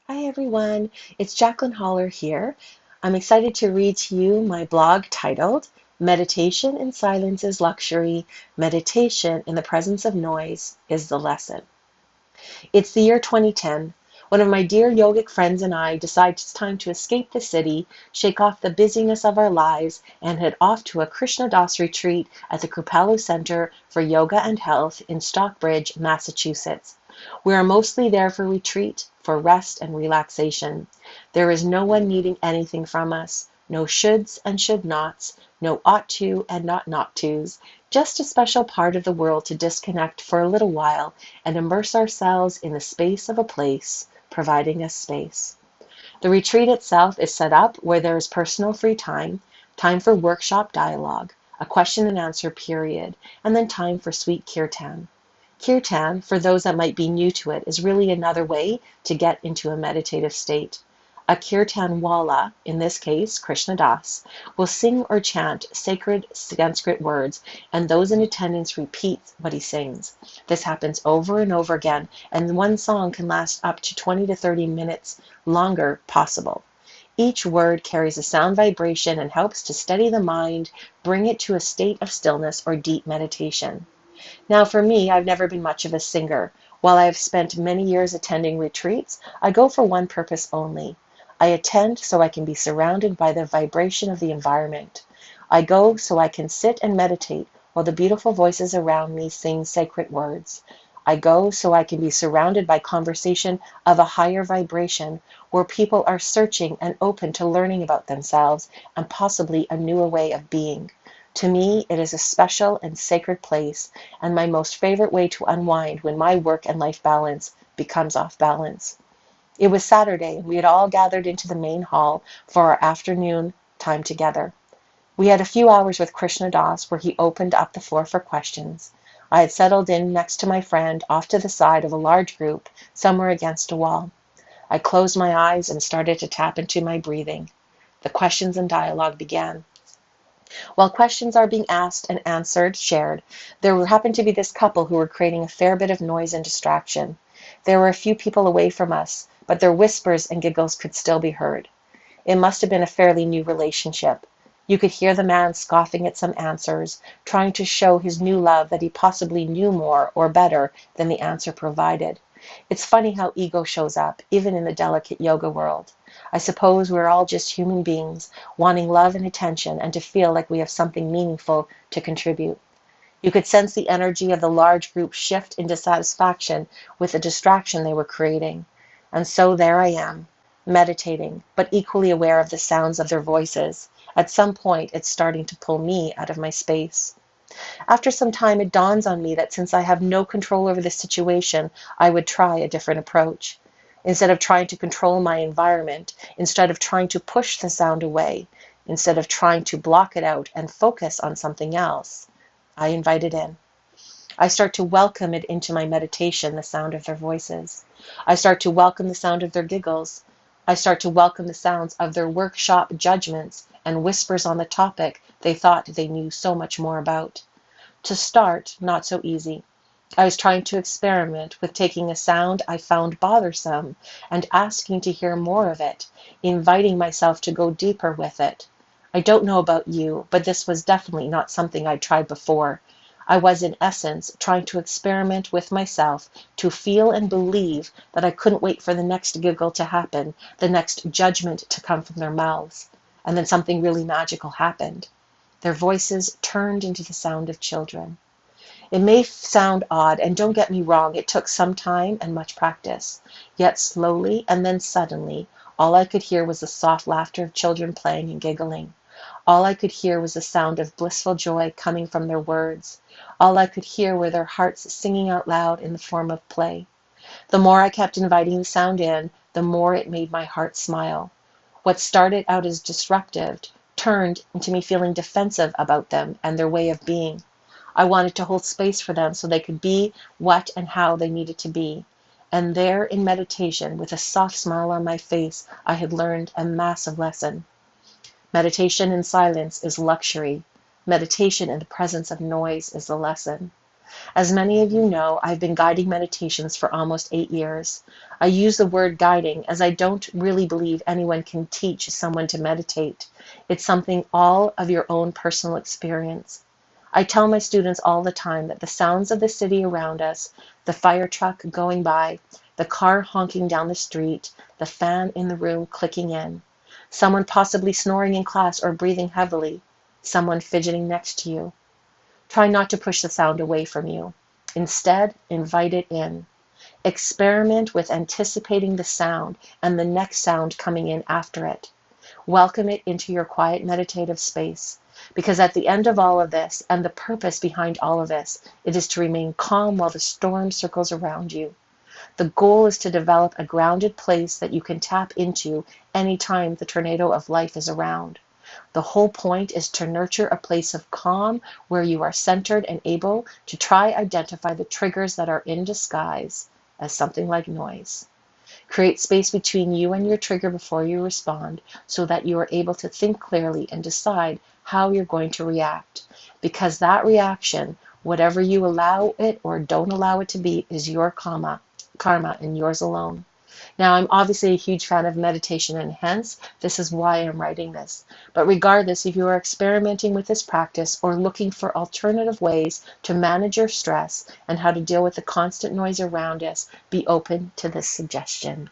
Hi everyone, it's Jacqueline Haller here. I'm excited to read to you my blog titled Meditation in Silence is Luxury, Meditation in the Presence of Noise is the Lesson. It's the year 2010. One of my dear yogic friends and I decide it's time to escape the city, shake off the busyness of our lives, and head off to a Krishna Das retreat at the Kripalu Center for Yoga and Health in Stockbridge, Massachusetts. We are mostly there for retreat, for rest and relaxation. There is no one needing anything from us, no shoulds and should nots, no ought to and not tos, just a special part of the world to disconnect for a little while and immerse ourselves in the space of a place, providing us space. The retreat itself is set up where there is personal free time, time for workshop dialogue, a question and answer period, and then time for sweet kirtan. Kirtan, for those that might be new to it, is really another way to get into a meditative state. A kirtan wala, in this case Krishna Das, will sing or chant sacred Sanskrit words, and those in attendance repeat what he sings. This happens over and over again, and one song can last up to 20 to 30 minutes longer possible. Each word carries a sound vibration and helps to steady the mind, bring it to a state of stillness or deep meditation. Now for me, I've never been much of a singer. While I have spent many years attending retreats, I go for one purpose only. I attend so I can be surrounded by the vibration of the environment. I go so I can sit and meditate while the beautiful voices around me sing sacred words. I go so I can be surrounded by conversation of a higher vibration where people are searching and open to learning about themselves and possibly a newer way of being. To me, it is a special and sacred place and my most favorite way to unwind when my work and life balance becomes off balance. It was Saturday, and we had all gathered into the main hall for our afternoon time together. We had a few hours with Krishna Das where he opened up the floor for questions. I had settled in next to my friend off to the side of a large group, somewhere against a wall. I closed my eyes and started to tap into my breathing. The questions and dialogue began. While questions are being asked and answered, shared, there happened to be this couple who were creating a fair bit of noise and distraction. There were a few people away from us, but their whispers and giggles could still be heard. It must have been a fairly new relationship. You could hear the man scoffing at some answers, trying to show his new love that he possibly knew more or better than the answer provided. It's funny how ego shows up, even in the delicate yoga world. I suppose we're all just human beings, wanting love and attention and to feel like we have something meaningful to contribute. You could sense the energy of the large group shift into satisfaction with the distraction they were creating. And so there I am, meditating, but equally aware of the sounds of their voices. At some point, it's starting to pull me out of my space. After some time, it dawns on me that since I have no control over the situation, I would try a different approach. Instead of trying to control my environment, instead of trying to push the sound away, instead of trying to block it out and focus on something else, I invite it in. I start to welcome it into my meditation, the sound of their voices. I start to welcome the sound of their giggles. I start to welcome the sounds of their workshop judgments and whispers on the topic they thought they knew so much more about. To start, not so easy. I was trying to experiment with taking a sound I found bothersome and asking to hear more of it, inviting myself to go deeper with it. I don't know about you, but this was definitely not something I'd tried before. I was, in essence, trying to experiment with myself to feel and believe that I couldn't wait for the next giggle to happen, the next judgment to come from their mouths. And then something really magical happened. Their voices turned into the sound of children. It may sound odd, and don't get me wrong, it took some time and much practice. Yet slowly and then suddenly, all I could hear was the soft laughter of children playing and giggling. All I could hear was the sound of blissful joy coming from their words. All I could hear were their hearts singing out loud in the form of play. The more I kept inviting the sound in, the more it made my heart smile. What started out as disruptive turned into me feeling defensive about them and their way of being. I wanted to hold space for them so they could be what and how they needed to be. And there in meditation, with a soft smile on my face, I had learned a massive lesson. Meditation in silence is luxury. Meditation in the presence of noise is the lesson. As many of you know, I've been guiding meditations for almost 8 years. I use the word guiding as I don't really believe anyone can teach someone to meditate. It's something all of your own personal experience. I tell my students all the time that the sounds of the city around us, the fire truck going by, the car honking down the street, the fan in the room clicking in, someone possibly snoring in class or breathing heavily, someone fidgeting next to you. Try not to push the sound away from you. Instead, invite it in. Experiment with anticipating the sound and the next sound coming in after it. Welcome it into your quiet meditative space, because at the end of all of this, and the purpose behind all of this, it is to remain calm while the storm circles around you. The goal is to develop a grounded place that you can tap into anytime the tornado of life is around. The whole point is to nurture a place of calm where you are centered and able to try identify the triggers that are in disguise as something like noise. Create space between you and your trigger before you respond so that you are able to think clearly and decide how you're going to react. Because that reaction, whatever you allow it or don't allow it to be, is your karma and yours alone. Now, I'm obviously a huge fan of meditation, and hence, this is why I'm writing this. But regardless, if you are experimenting with this practice or looking for alternative ways to manage your stress and how to deal with the constant noise around us, be open to this suggestion.